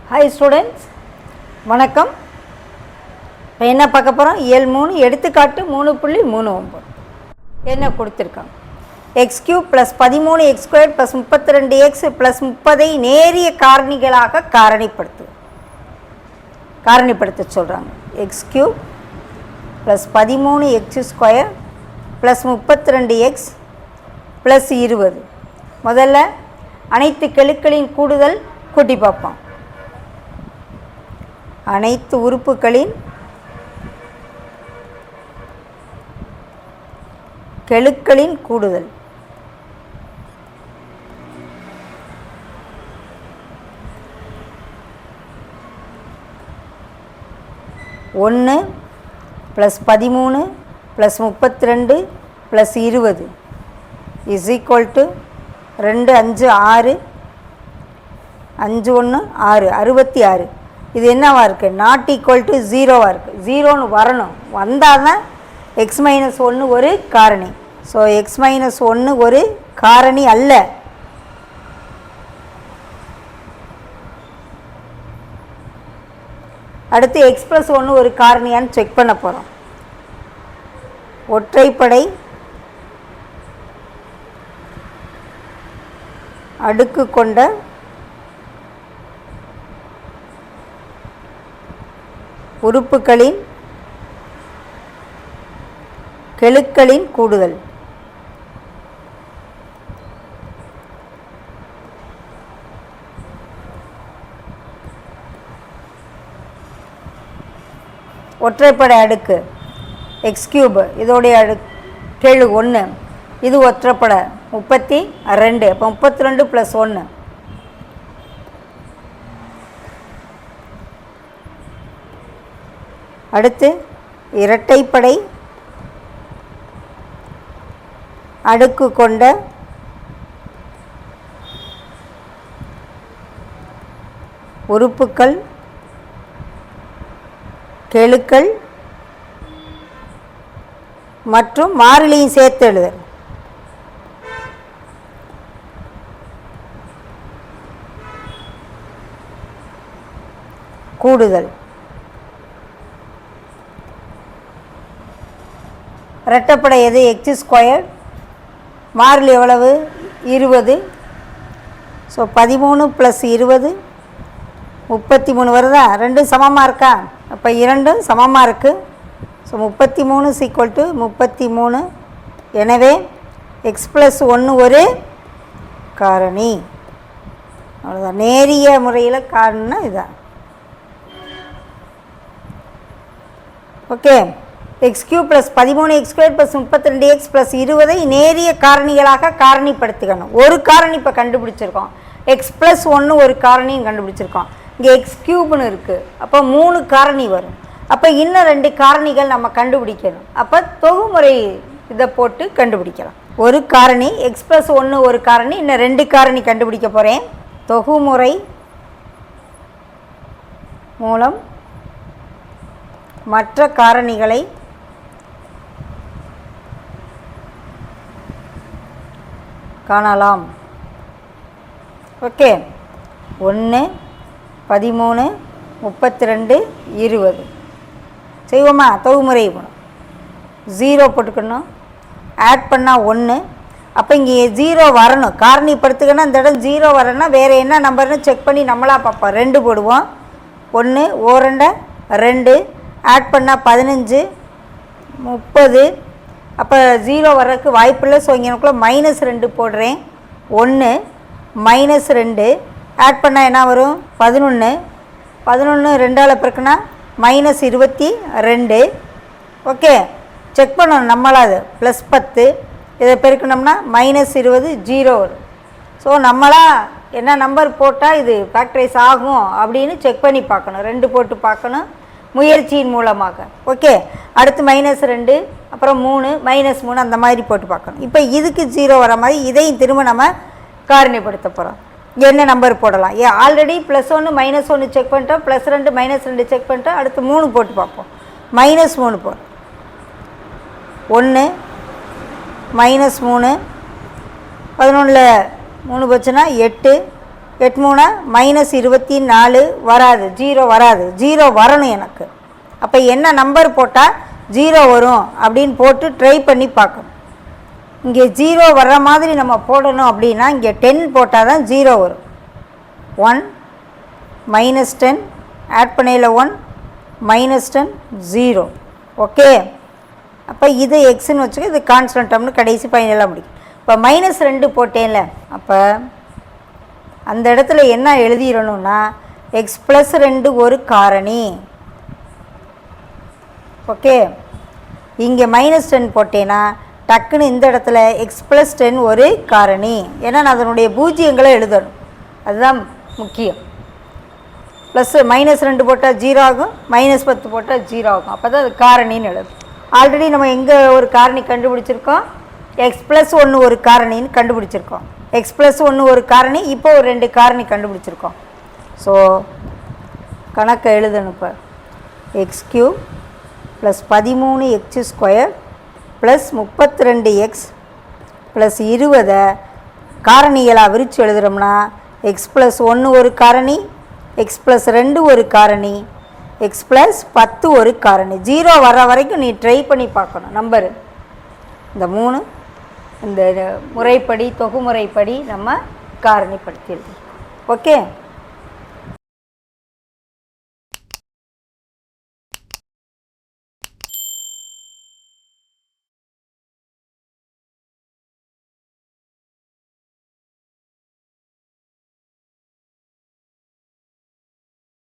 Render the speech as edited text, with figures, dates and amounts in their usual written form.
Hi students, வணக்கம். இப்போ என்ன பார்க்க போகிறோம்? இயல் 3 எடுத்துக்காட்டு 3.39 என்ன கொடுத்துருக்காங்க? x³ + 13x² + 32x + 30 நேரிய காரணிகளாக காரணிப்படுத்த சொல்கிறாங்க. x³ + 13x² + 32x + 20. முதல்ல அனைத்து கெழுக்களின் கூடுதல் கூட்டி பார்ப்போம். அனைத்து உறுப்புகளின் கெழுக்களின் கூடுதல். ஒன்று + 13 + 32 + 20 = 2 5 6 5 1 6 66. இது என்னவா இருக்குது? நாட் ஈக்குவல் டு 0வா இருக்குது. 0ன்னு வரணும், வந்தால் தான் x-1 ஒரு காரணி. ஸோ x-1 ஒரு காரணி அல்ல. அடுத்து x+1 ஒரு காரணியான்னு செக் பண்ண போகிறோம். ஒற்றைப்படை அடுக்கு கொண்ட உறுப்புகளின் கெழுக்களின் கூடுதல். ஒற்றைப்படை அடுக்கு x³ இதோடைய கெழு 1, இது ஒற்றைப்படை 32. அப்போ 32 + 1. அடுத்து இரட்டைப்படை அடுக்கு கொண்ட உறுப்புக்கள் கெழுக்கள் மற்றும் மாறிலியும் சேர்த்து எழுதுதல். கூடுதல். இரட்டைப்படை எது? x². மாறிலி எவ்வளவு? 20. ஸோ 13 + 20 33 வருதா? ரெண்டும் சமமாக இருக்கா? அப்போ இரண்டும் சமமாக இருக்குது. ஸோ 33 = 33. எனவே x+1 ஒரு காரணி. அவ்வளோதான். நேரிய முறையில் காரணம்னா இதுதான். ஓகே. x³ + 13x² + 32x + 20 நேரிய காரணிகளாக காரணிப்படுத்திக்கணும். ஒரு காரணி இப்போ கண்டுபிடிச்சிருக்கோம். x+1 ஒரு காரணியும் கண்டுபிடிச்சிருக்கோம். இங்கே x³ இருக்குது. அப்போ 3 காரணி வரும். அப்போ இன்னும் 2 காரணிகள் நம்ம கண்டுபிடிக்கணும். அப்போ தொகுமுறை இதை போட்டு கண்டுபிடிக்கலாம். ஒரு காரணி x+1 ஒரு காரணி, இன்னும் 2 காரணி கண்டுபிடிக்க போகிறேன். தொகுமுறை மூலம் மற்ற காரணிகளை காணலாம். ஓகே. 1 13 32 20 செய்வோமா? தொகுமுறை போகணும். 0 போட்டுக்கணும். ஆட் பண்ணால் 1. அப்போ இங்கே 0 வரணும். காரணிப்படுத்துக்கணும். இந்த இடம் 0 வரணும்னா வேறு என்ன நம்பர்னு செக் பண்ணி நம்மளாக பார்ப்போம். 2 போடுவோம். 1 2 2 ஆட் பண்ணால் 15 30. அப்போ 0 வர்றதுக்கு வாய்ப்பில்லை. ஸோ இங்கே எனக்குள்ளே -2 போடுறேன். 1 -2 ஆட் பண்ணால் என்ன வரும்? 11. 11 2ஆல் பெருக்குனா -22. ஓகே. செக் பண்ணணும் நம்மளாது. +10 இதை பெருக்கணும்னா -20 0 வரும். ஸோ நம்மளாக என்ன நம்பர் போட்டால் இது ஃபேக்டரைஸ் ஆகும் அப்படின்னு செக் பண்ணி பார்க்கணும். 2 போட்டு பார்க்கணும் முயற்சியின் மூலமாக. ஓகே. அடுத்து -2 அப்புறம் 3 -3 அந்த மாதிரி போட்டு பார்க்கணும். இப்போ இதுக்கு 0 வர மாதிரி இதையும் திரும்ப நம்ம காரணிப்படுத்த போகிறோம். என்ன நம்பர் போடலாம்? ஆல்ரெடி +1 -1 செக் பண்ணிட்டோம், +2 -2 செக் பண்ணிட்டோம். அடுத்து 3 போட்டு பார்ப்போம். -3 போடும். 1 -3 11ல் 3 போச்சுன்னா 8 8 3 -24 வராது, 0 வராது, 0 வரணும் எனக்கு. அப்போ என்ன நம்பர் போட்டால் 0 வரும் அப்படின்னு போட்டு ட்ரை பண்ணி பார்க்கணும். இங்கே 0 வர்ற மாதிரி நம்ம போடணும் அப்படின்னா இங்கே 10 போட்டால் தான் 0 வரும். 1 -10 ஆட் பண்ணையில் 1 -10 0. ஓகே, அப்போ இது எக்ஸ்ன்னு வச்சுக்க, இது கான்ஸ்டன்ட் டம்னு கடைசி ஃபைனலாக முடிக்கும். இப்போ -2 போட்டேன்ல, அப்போ அந்த இடத்துல என்ன எழுதிடணும்னா x + 2 ஒரு காரணி. ஓகே, இங்கே -10 போட்டேன்னா டக்குன்னு இந்த இடத்துல x + 10 ஒரு காரணி. ஏன்னா நான் அதனுடைய பூஜ்ஜியங்களை எழுதணும், அதுதான் முக்கியம். ப்ளஸ் -2 போட்டால் 0 ஆகும், -10 போட்டால் 0 ஆகும். அப்போ தான் அது காரணின்னு எழுதும். ஆல்ரெடி நம்ம எங்கே ஒரு காரணி கண்டுபிடிச்சிருக்கோம், x + 1 ஒரு காரணின்னு கண்டுபிடிச்சிருக்கோம். x + 1 ஒரு காரணி, இப்போ ஒரு 2 காரணி கண்டுபிடிச்சிருக்கோம். ஸோ கணக்கை எழுதணும். இப்போ x³ + 13x² + 32x + 20 காரணிகளாக விரித்து எழுதுகிறோம்னா x + 1 ஒரு காரணி, x + 2 ஒரு காரணி, x + 10 ஒரு காரணி. 0 வர வரைக்கும் நீ ட்ரை பண்ணி பார்க்கணும் நம்பரு. இந்த 3 இந்த முறைப்படி தொகுமுறைப்படி நம்ம காரணிப்படுத்தி எழுதி. ஓகே.